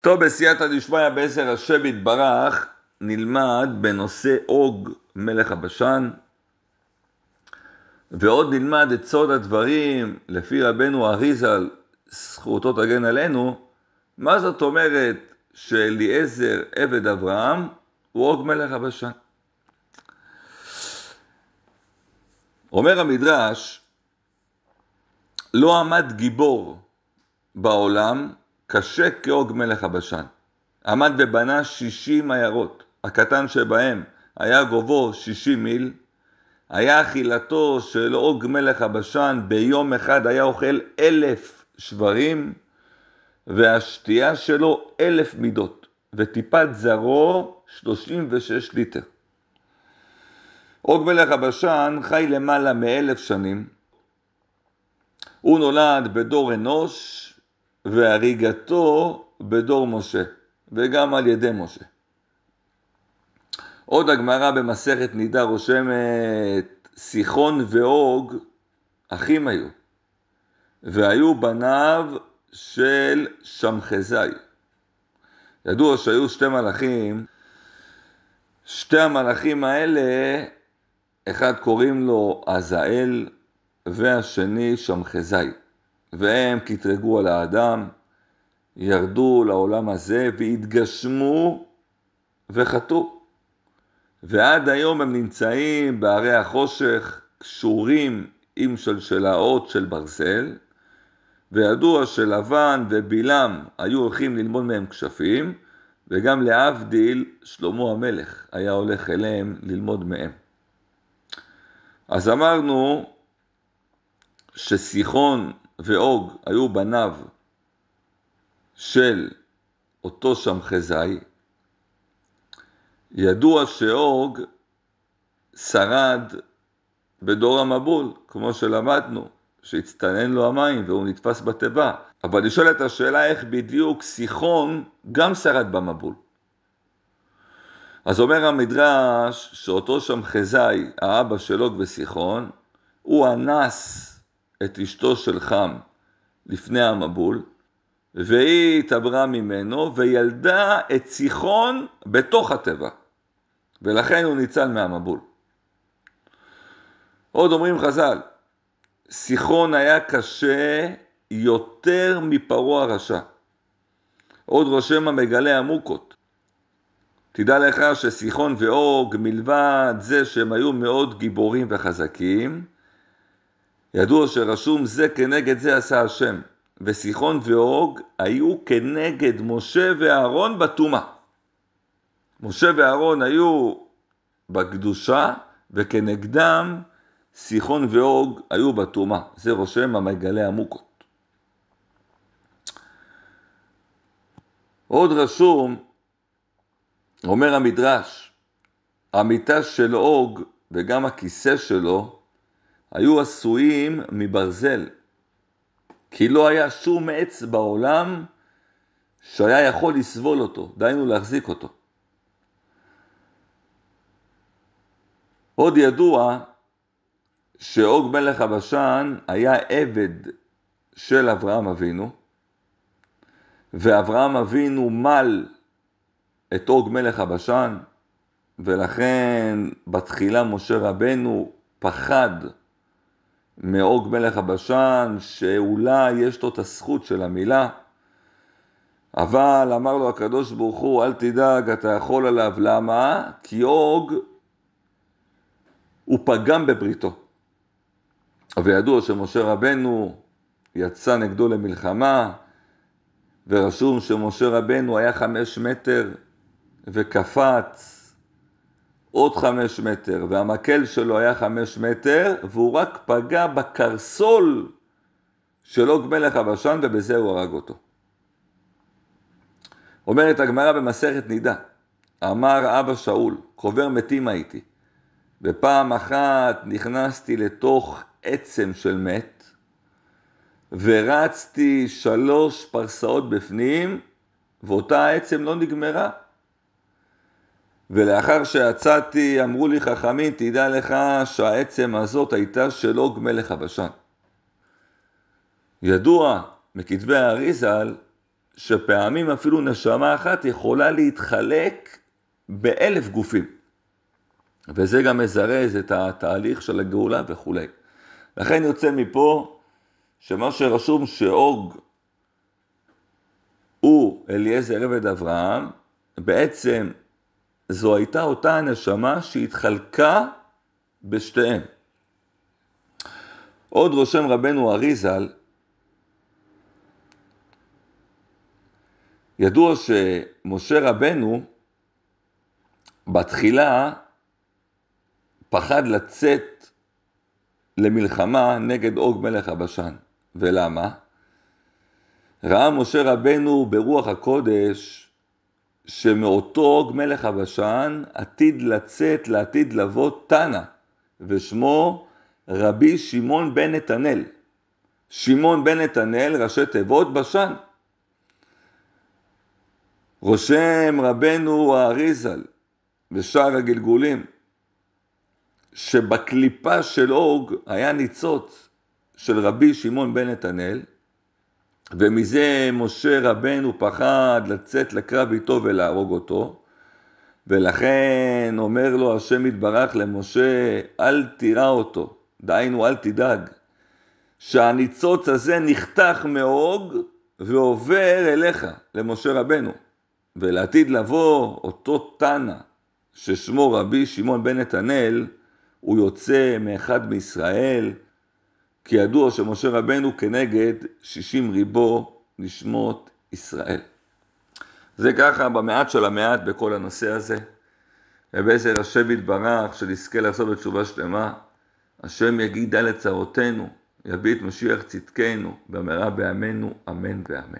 טוב, בסייעתא דשמיא בעזר השם יתברך נלמד בנושא אוג מלך הבשן, ועוד נלמד את סוד הדברים לפי רבנו אריז"ל זכותו תגן עלינו. מה זאת אומרת שאליעזר עבד אברהם הוא אוג מלך הבשן? אומר המדרש, לא עמד גיבור בעולם קשה כאוג מלך הבשן. עמד ובנה 60 עיירות, הקטן שבהם היה גובהו 60 מיל. היה אכילתו של אוג מלך הבשן ביום אחד היה אוכל 1,000 שברים, והשתייה שלו 1,000 מידות, וטיפת זרעו 36 ליטר. אוג מלך הבשן חי למעלה מ1,000 שנים. הוא נולד בדור אנוש, והריגתו בדור משה, וגם על ידי משה. עוד הגמרא במסכת נידה רושמת, סיחון ואוג אחים היו, והיו בניו של שמחזי. ידוע שהיו שתי מלאכים, שתי המלאכים האלה, אחד קוראים לו עזאל והשני שמחזי, והם קטרגו על האדם, ירדו לעולם הזה והתגשמו וחטאו. ועד היום הם נמצאים בערי החושך, קשורים עם שלשלאות של ברזל, וידוע שלבן ובילם היו הולכים ללמוד מהם כשפים, וגם להבדיל שלמה המלך היה הולך אליהם ללמוד מהם. אז אמרנו שסיחון ואוג היו בניו של אותו שמחזי. ידוע שאוג שרד בדור המבול, כמו שלמדנו, שהצטנן לו המים והוא נתפס בתיבה. אבל נשאלת השאלה איך בדיוק סיחון גם שרד במבול. אז אומר המדרש שאותו שמחזי, האבא של אוג וסיחון, הוא אנס את אשתו של חם לפני המבול, והיא התעברה ממנו וילדה את סיחון בתוך הטבע, ולכן הוא ניצל מהמבול. עוד אומרים חז"ל, סיחון היה קשה יותר מפרעה הרשע. עוד רושם המגלה עמוקות. תדע לך שסיחון ואוג, מלבד זה שהם היו מאוד גיבורים וחזקים, ידוע שרשום זה כנגד זה עשה השם. וסיחון ואוג היו כנגד משה ואהרון בטומאה. משה ואהרון היו בקדושה, וכנגדם סיחון ואוג היו בטומאה. זה רושם המגלה עמוקות. עוד רשום, אומר המדרש, המיטה של אוג וגם הכיסא שלו היו עשויים מברזל, כי לא היה שום עץ בעולם שהיה יכול לסבול אותו, דיינו להחזיק אותו. עוד ידוע שאוג מלך הבשן היה עבד של אברהם אבינו, ואברהם אבינו מל את אוג מלך הבשן, ולכן בתחילה משה רבנו פחד מאוג מלך הבשן, שאולי יש לו את הזכות של המילה, אבל אמר לו הקדוש ברוך הוא, אל תדאג, אתה יכול עליו. למה? כי אוג הוא פגם בבריתו. וידוע שמשה רבנו יצא נגדו למלחמה, ורשום שמשה רבנו היה 5 מטר וקפץ עוד 5 מטר, והמקל שלו היה 5 מטר, והוא רק פגע בקרסול של אוג מלך הבשן, ובזה הוא הרג אותו. אומרת הגמרא במסכת נידה, אמר אבא שאול, קובר מתים הייתי, ופעם אחת נכנסתי לתוך עצם של מת, ורצתי 3 פרסאות בפנים, ואותה העצם לא נגמרה. ולאחר שיצאתי אמרו לי חכמים, תדע לך שהעצם הזאת הייתה של אוג מלך הבשן. ידוע מכתבי האריז"ל שפעמים אפילו נשמה אחת יכולה להתחלק ב1,000 גופים. וזה גם מזרז את התהליך של הגאולה וכו'. לכן יוצא מפה שמה שרשום שאוג הוא אליעזר עבד אברהם, בעצם זו הייתה אותה הנשמה שהתחלקה בשתיהם. עוד רושם רבנו אריזל, ידוע שמשה רבנו בתחילה פחד לצאת למלחמה נגד אוג מלך הבשן. ולמה? ראה משה רבנו ברוח הקודש שמאותו אוג מלך הבשן עתיד לצאת לעתיד לבוא תנא, ושמו רבי שמעון בן נתנאל. שמעון בן נתנאל ראשי תיבות בשן. רושם רבנו האריזל בשער הגלגולים שבקליפה של אוג היה ניצוץ של רבי שמעון בן נתנאל, ומזה משה רבנו פחד לצאת לקרב איתו ולהרוג אותו, ולכן אומר לו השם יתברך למשה, אל תירא אותו, דהיינו אל תדאג, שהניצוץ הזה נחתך מאוג ועובר אליך, למשה רבנו. ולעתיד לבוא אותו תנא ששמו רבי שמעון בן נתנאל, הוא יוצא מאחד מישראל, כי ידוע שמשה רבנו כנגד 60 ריבו נשמות ישראל. זה ככה במעט של המעט בכל הנושא הזה. ובעזר השם יתברך שנזכה לעשות בתשובה שלמה, השם יגיד על צרותינו, יביא את משיח צדקנו, במהרה בימינו, אמן ואמן.